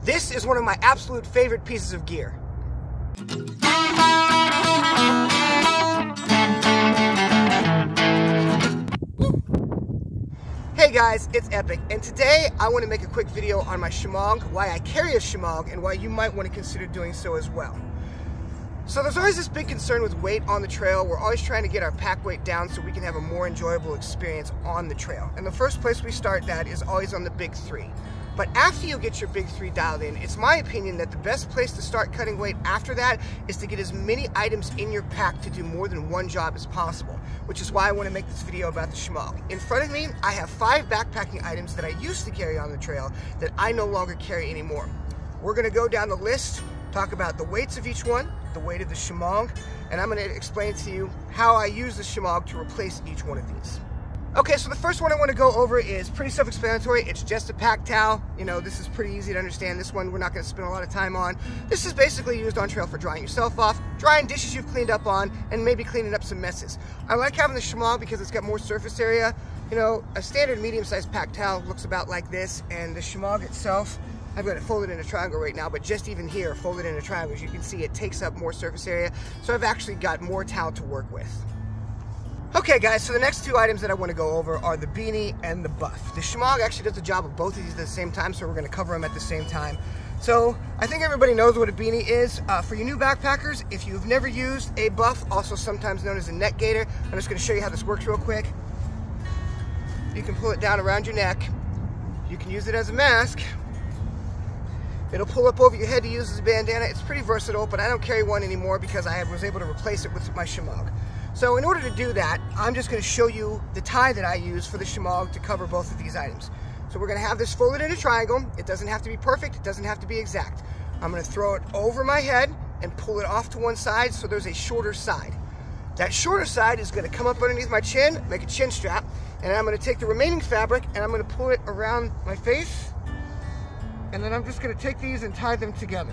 This is one of my absolute favorite pieces of gear. Hey guys, it's Epic, and today I want to make a quick video on my shemagh, why I carry a shemagh, and why you might want to consider doing so as well. So there's always this big concern with weight on the trail. We're always trying to get our pack weight down so we can have a more enjoyable experience on the trail. And the first place we start that is always on the big three. But after you get your big three dialed in, it's my opinion that the best place to start cutting weight after that is to get as many items in your pack to do more than one job as possible, which is why I want to make this video about the shemagh. In front of me, I have 5 backpacking items that I used to carry on the trail that I no longer carry anymore. We're going to go down the list, talk about the weights of each one, the weight of the shemagh, and I'm going to explain to you how I use the shemagh to replace each one of these. Okay, so the first one I want to go over is pretty self-explanatory. It's just a pack towel. You know, this is pretty easy to understand. This one we're not going to spend a lot of time on. This is basically used on trail for drying yourself off, drying dishes you've cleaned up on, and maybe cleaning up some messes. I like having the shemagh because it's got more surface area. You know, a standard medium-sized pack towel looks about like this, and the shemagh itself, I've got it folded in a triangle right now, but just even here, folded in a triangle, as you can see, it takes up more surface area, so I've actually got more towel to work with. Okay guys, so the next 2 items that I want to go over are the beanie and the buff. The shemagh actually does the job of both of these at the same time, so we're going to cover them at the same time. So I think everybody knows what a beanie is. For you new backpackers, if you've never used a buff, also sometimes known as a neck gaiter, I'm just going to show you how this works real quick. You can pull it down around your neck. You can use it as a mask. It'll pull up over your head to use as a bandana. It's pretty versatile, but I don't carry one anymore because I was able to replace it with my shemagh. So in order to do that, I'm just going to show you the tie that I use for the shemagh to cover both of these items. So we're going to have this folded in a triangle. It doesn't have to be perfect. It doesn't have to be exact. I'm going to throw it over my head and pull it off to one side so there's a shorter side. That shorter side is going to come up underneath my chin, make a chin strap, and I'm going to take the remaining fabric and I'm going to pull it around my face. And then I'm just going to take these and tie them together.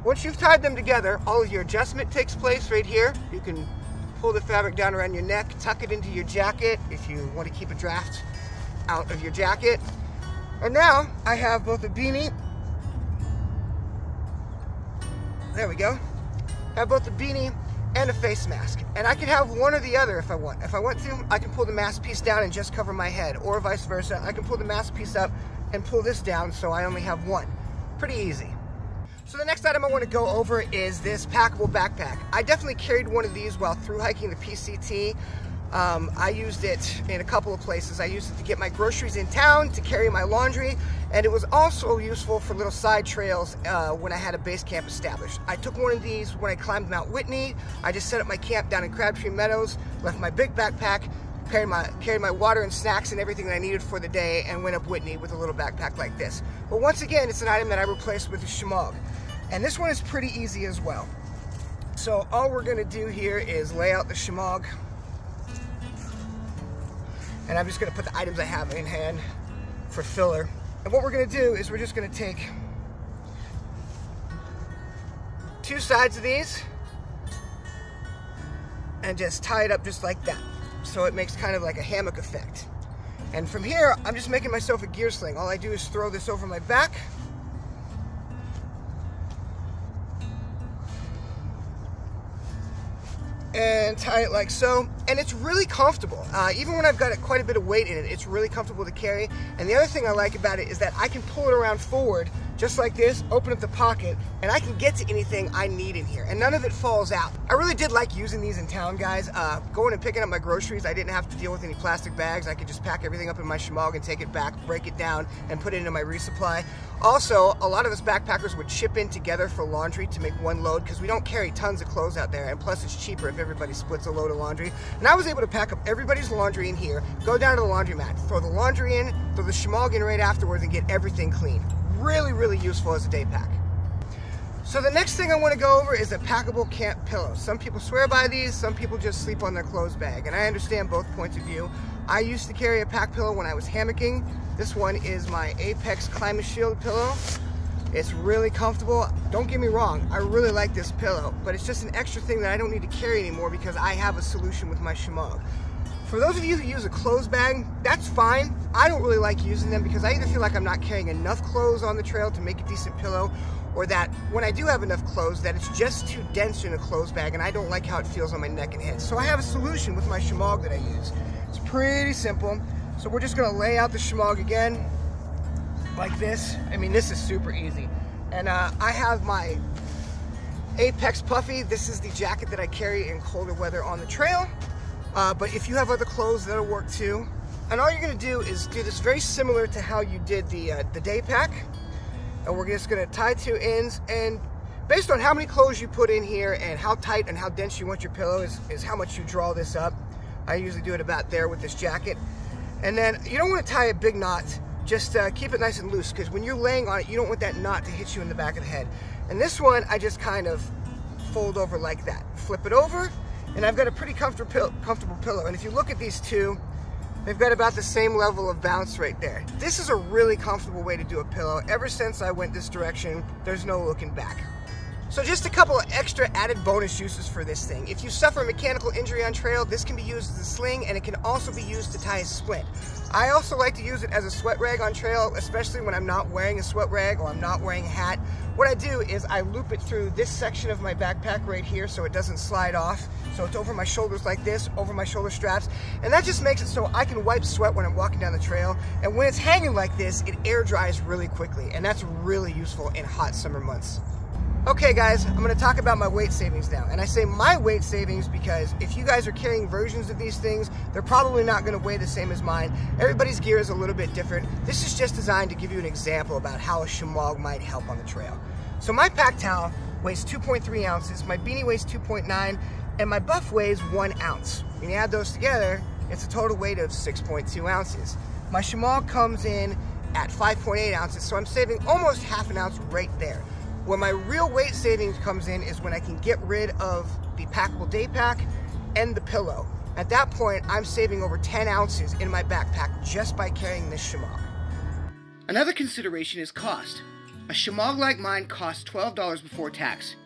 Once you've tied them together, all of your adjustment takes place right here. You can pull the fabric down around your neck, tuck it into your jacket if you want to keep a draft out of your jacket. And now I have both a beanie. There we go. I have both a beanie and a face mask, and I can have one or the other if I want. If I want to, I can pull the mask piece down and just cover my head, or vice versa. I can pull the mask piece up and pull this down so I only have one. Pretty easy. So the next item I want to go over is this packable backpack. I definitely carried one of these while through hiking the PCT. I used it in a couple of places. I used it to get my groceries in town, to carry my laundry, and it was also useful for little side trails when I had a base camp established. I took one of these when I climbed Mount Whitney. I just set up my camp down in Crabtree Meadows, left my big backpack, carried my water and snacks and everything that I needed for the day, and went up Whitney with a little backpack like this. But once again, it's an item that I replaced with a shemagh. And this one is pretty easy as well. So all we're going to do here is lay out the shemagh. And I'm just going to put the items I have in hand for filler. And what we're going to do is we're just going to take 2 sides of these and just tie it up just like that. So it makes kind of like a hammock effect. And from here, I'm just making myself a gear sling. All I do is throw this over my back. And tie it like so, and it's really comfortable. Even when I've got quite a bit of weight in it, it's really comfortable to carry. And the other thing I like about it is that I can pull it around forward just like this, open up the pocket, and I can get to anything I need in here, and none of it falls out. I really did like using these in town, guys. Going and picking up my groceries, I didn't have to deal with any plastic bags. I could just pack everything up in my shemagh and take it back, break it down, and put it into my resupply. Also, a lot of us backpackers would chip in together for laundry to make one load because we don't carry tons of clothes out there, and plus it's cheaper if everybody splits a load of laundry. And I was able to pack up everybody's laundry in here, go down to the laundromat, throw the laundry in, throw the shemagh in right afterwards, and get everything clean. Really, really useful as a day pack. So the next thing I want to go over is a packable camp pillow. Some people swear by these, some people just sleep on their clothes bag, and I understand both points of view. I used to carry a pack pillow when I was hammocking. This one is my Apex Climate Shield pillow. It's really comfortable. Don't get me wrong, I really like this pillow, but it's just an extra thing that I don't need to carry anymore because I have a solution with my shemagh. For those of you who use a clothes bag, that's fine. I don't really like using them because I either feel like I'm not carrying enough clothes on the trail to make a decent pillow, or that when I do have enough clothes, that it's just too dense in a clothes bag and I don't like how it feels on my neck and head. So I have a solution with my shemagh that I use. It's pretty simple. So we're just gonna lay out the shemagh again, like this. I mean, this is super easy. And I have my Apex Puffy. This is the jacket that I carry in colder weather on the trail. But if you have other clothes, that'll work too. And all you're gonna do is do this very similar to how you did the day pack. And we're just gonna tie 2 ends, and based on how many clothes you put in here and how tight and how dense you want your pillow is how much you draw this up. I usually do it about there with this jacket. And then you don't wanna tie a big knot, just keep it nice and loose, because when you're laying on it, you don't want that knot to hit you in the back of the head. And this one, I just kind of fold over like that. Flip it over, and I've got a pretty comfortable pillow. And if you look at these two, they've got about the same level of bounce right there. This is a really comfortable way to do a pillow. Ever since I went this direction, there's no looking back. So just a couple of extra added bonus uses for this thing. If you suffer a mechanical injury on trail, this can be used as a sling, and it can also be used to tie a splint. I also like to use it as a sweat rag on trail, especially when I'm not wearing a sweat rag or I'm not wearing a hat. What I do is I loop it through this section of my backpack right here so it doesn't slide off. So it's over my shoulders like this, over my shoulder straps, and that just makes it so I can wipe sweat when I'm walking down the trail. And when it's hanging like this, it air dries really quickly, and that's really useful in hot summer months. Okay guys, I'm going to talk about my weight savings now. And I say my weight savings because if you guys are carrying versions of these things, they're probably not going to weigh the same as mine. Everybody's gear is a little bit different. This is just designed to give you an example about how a shemagh might help on the trail. So my pack towel weighs 2.3 ounces, my beanie weighs 2.9, and my buff weighs 1 ounce. When you add those together, it's a total weight of 6.2 ounces. My shemagh comes in at 5.8 ounces, so I'm saving almost half an ounce right there. Where my real weight savings comes in is when I can get rid of the packable day pack and the pillow. At that point, I'm saving over 10 ounces in my backpack just by carrying this shemagh. Another consideration is cost. A shemagh like mine costs $12 before tax.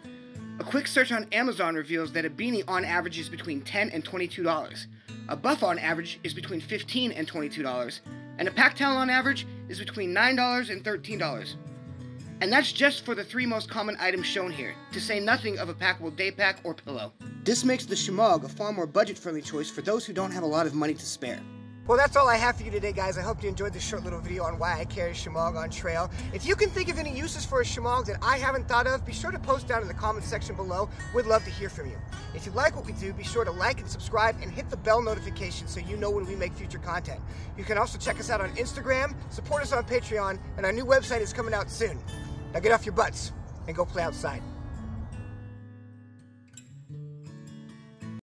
A quick search on Amazon reveals that a beanie on average is between $10 and $22. A buff on average is between $15 and $22. And a pack towel on average is between $9 and $13. And that's just for the 3 most common items shown here, to say nothing of a packable day pack or pillow. This makes the shemagh a far more budget-friendly choice for those who don't have a lot of money to spare. Well, that's all I have for you today, guys. I hope you enjoyed this short little video on why I carry a shemagh on trail. If you can think of any uses for a shemagh that I haven't thought of, be sure to post down in the comments section below. We'd love to hear from you. If you like what we do, be sure to like and subscribe and hit the bell notification so you know when we make future content. You can also check us out on Instagram, support us on Patreon, and our new website is coming out soon. Now get off your butts and go play outside.